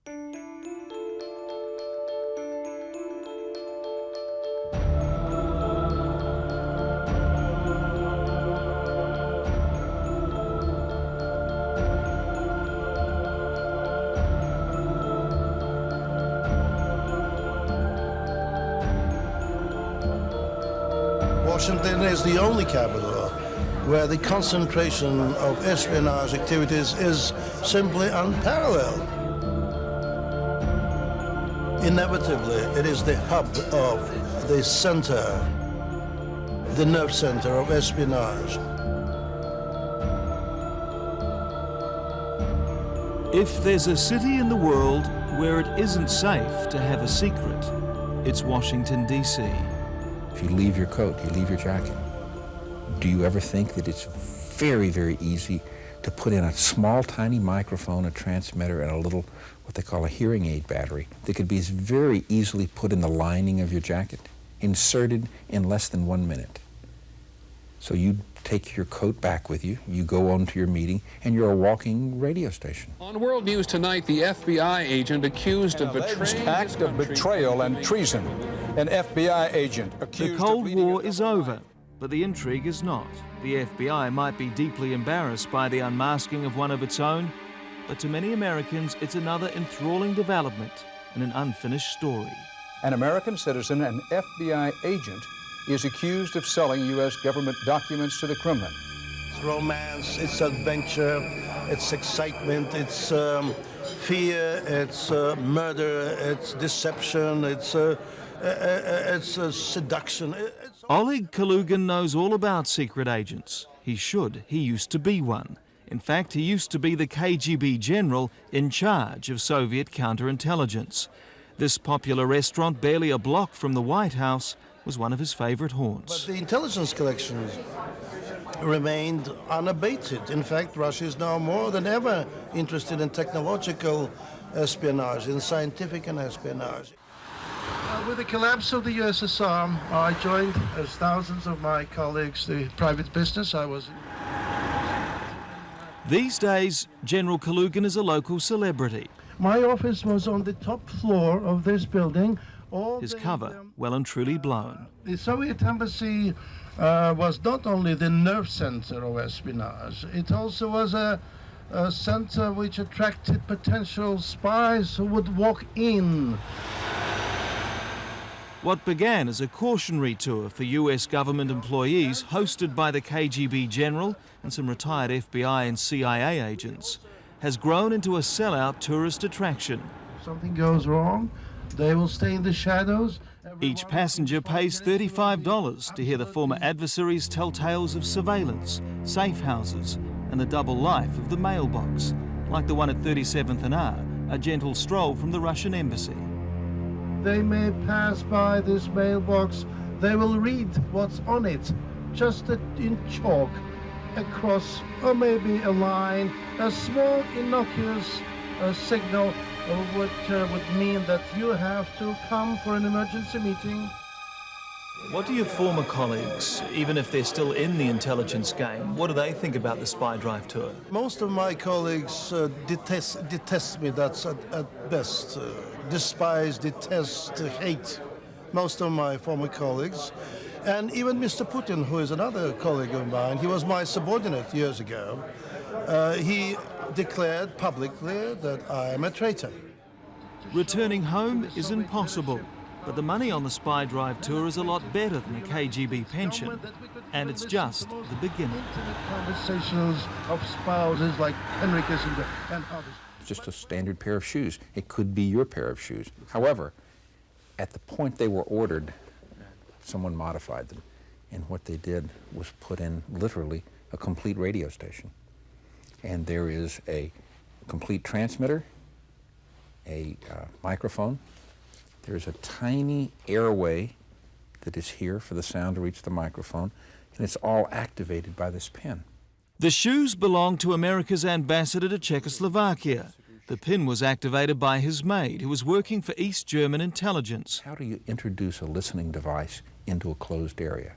Washington is the only capital where the concentration of espionage activities is simply unparalleled. Inevitably, it is the hub of the center, the nerve center of espionage. If there's a city in the world where it isn't safe to have a secret, it's Washington, D.C. If you leave your coat, you leave your jacket. Do you ever think that it's very, very easy to put in a small, tiny microphone, a transmitter, and a little, what they call a hearing aid battery, that could be very easily put in the lining of your jacket, inserted in less than 1 minute? So you take your coat back with you, you go on to your meeting, and you're a walking radio station. On World News Tonight, the FBI agent accused of betraying act of betrayal and treason. An FBI agent accused The Cold of leading War is over, but the intrigue is not. The FBI might be deeply embarrassed by the unmasking of one of its own, but to many Americans, it's another enthralling development in an unfinished story. An American citizen, an FBI agent, is accused of selling U.S. government documents to the Kremlin. It's romance, it's adventure, it's excitement, it's fear, it's murder, it's deception, it's seduction. Oleg Kalugin knows all about secret agents. He should. He used to be one. In fact, he used to be the KGB general in charge of Soviet counterintelligence. This popular restaurant, barely a block from the White House, was one of his favorite haunts. But the intelligence collections remained unabated. In fact, Russia is now more than ever interested in technological espionage, in scientific and espionage. With the collapse of the USSR, I joined, as thousands of my colleagues, the private business. These days, General Kalugin is a local celebrity. My office was on the top floor of this building. His cover, well and truly blown. The Soviet embassy was not only the nerve center of espionage, it also was a center which attracted potential spies who would walk in. What began as a cautionary tour for US government employees hosted by the KGB general and some retired FBI and CIA agents has grown into a sellout tourist attraction. If something goes wrong, they will stay in the shadows. Each passenger pays $35 to hear the former adversaries tell tales of surveillance, safe houses, and the double life of the mailbox, like the one at 37th and R, a gentle stroll from the Russian embassy. They may pass by this mailbox, they will read what's on it, just in chalk, a cross or maybe a line, a small innocuous signal which would mean that you have to come for an emergency meeting. What do your former colleagues, even if they're still in the intelligence game, what do they think about the spy drive tour? Most of my colleagues detest me, that's at best. Despise, detest, hate most of my former colleagues. And even Mr. Putin, who is another colleague of mine, he was my subordinate years ago. He declared publicly that I am a traitor. Returning home is impossible, but the money on the spy drive tour is a lot better than a KGB pension, and it's just the beginning. Conversations of spouses like Henry Kissinger and others. Just a standard pair of shoes. It could be your pair of shoes. However, at the point they were ordered, someone modified them. And what they did was put in literally a complete radio station. And there is a complete transmitter, a microphone. There's a tiny airway that is here for the sound to reach the microphone, and it's all activated by this pin. The shoes belong to America's ambassador to Czechoslovakia. The pin was activated by his maid, who was working for East German intelligence. How do you introduce a listening device into a closed area?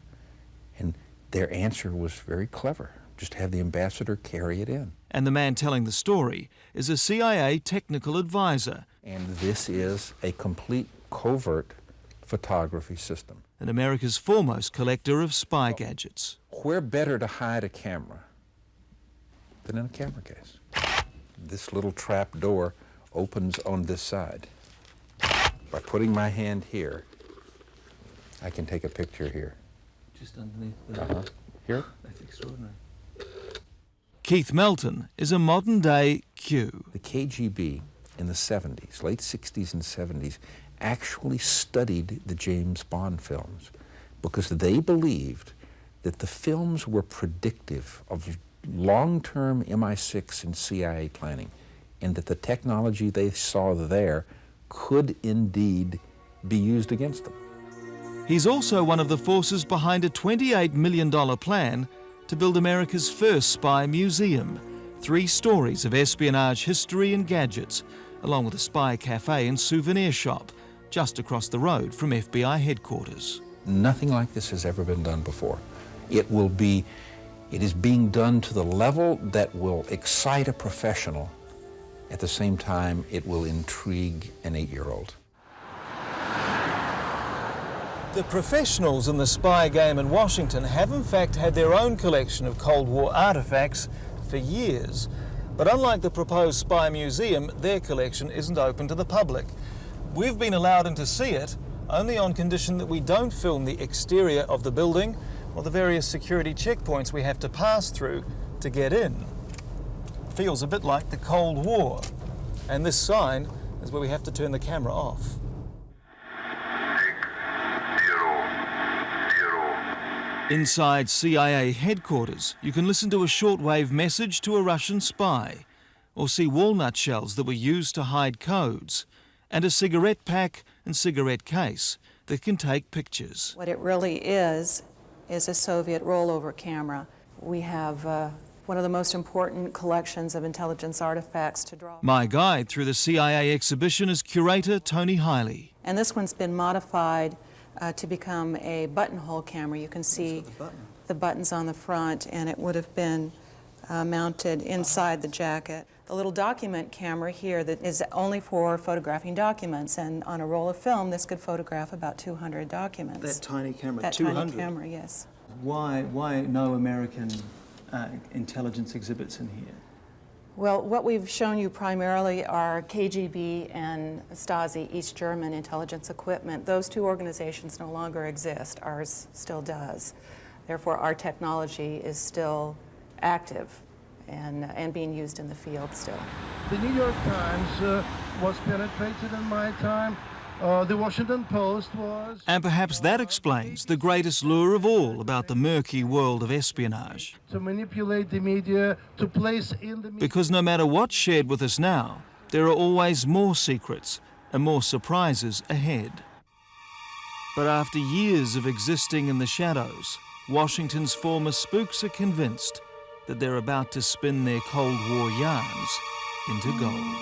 And their answer was very clever. Just have the ambassador carry it in. And the man telling the story is a CIA technical advisor And this is a complete covert photography system. And America's foremost collector of spy gadgets. Where better to hide a camera than in a camera case? This little trap door opens on this side. By putting my hand here, I can take a picture here. Just underneath the... Here? That's extraordinary. Keith Melton is a modern-day Q. The KGB in the 70s, late 60s and 70s, actually studied the James Bond films because they believed that the films were predictive of long-term MI6 and CIA planning, and that the technology they saw there could indeed be used against them. He's also one of the forces behind a $28 million plan to build America's first spy museum. 3 stories of espionage history and gadgets, along with a spy cafe and souvenir shop just across the road from FBI headquarters. Nothing like this has ever been done before. It is being done to the level that will excite a professional. At the same time, it will intrigue an 8-year-old. The professionals in the spy game in Washington have in fact had their own collection of Cold War artifacts for years. But unlike the proposed spy museum, their collection isn't open to the public. We've been allowed in to see it only on condition that we don't film the exterior of the building or the various security checkpoints we have to pass through to get in. Feels a bit like the Cold War. And this sign is where we have to turn the camera off. Inside CIA headquarters, you can listen to a shortwave message to a Russian spy, or see walnut shells that were used to hide codes, and a cigarette pack and cigarette case that can take pictures. What it really is a Soviet rollover camera. We have one of the most important collections of intelligence artifacts to draw. My guide through the CIA exhibition is curator Tony Hiley. And this one's been modified to become a buttonhole camera. You can see the buttons on the front, and it would have been mounted inside the jacket. The little document camera here that is only for photographing documents, and on a roll of film this could photograph about 200 documents. That tiny camera, that 200? Tiny camera, yes. Why no American intelligence exhibits in here? Well, what we've shown you primarily are KGB and Stasi, East German intelligence equipment. Those 2 organizations no longer exist. Ours still does. Therefore, our technology is still active and being used in the field still. The New York Times was penetrated in my time. The Washington Post was... And perhaps that explains the greatest lure of all about the murky world of espionage. To manipulate the media, to place in the media... Because no matter what's shared with us now, there are always more secrets and more surprises ahead. But after years of existing in the shadows, Washington's former spooks are convinced that they're about to spin their Cold War yarns into gold.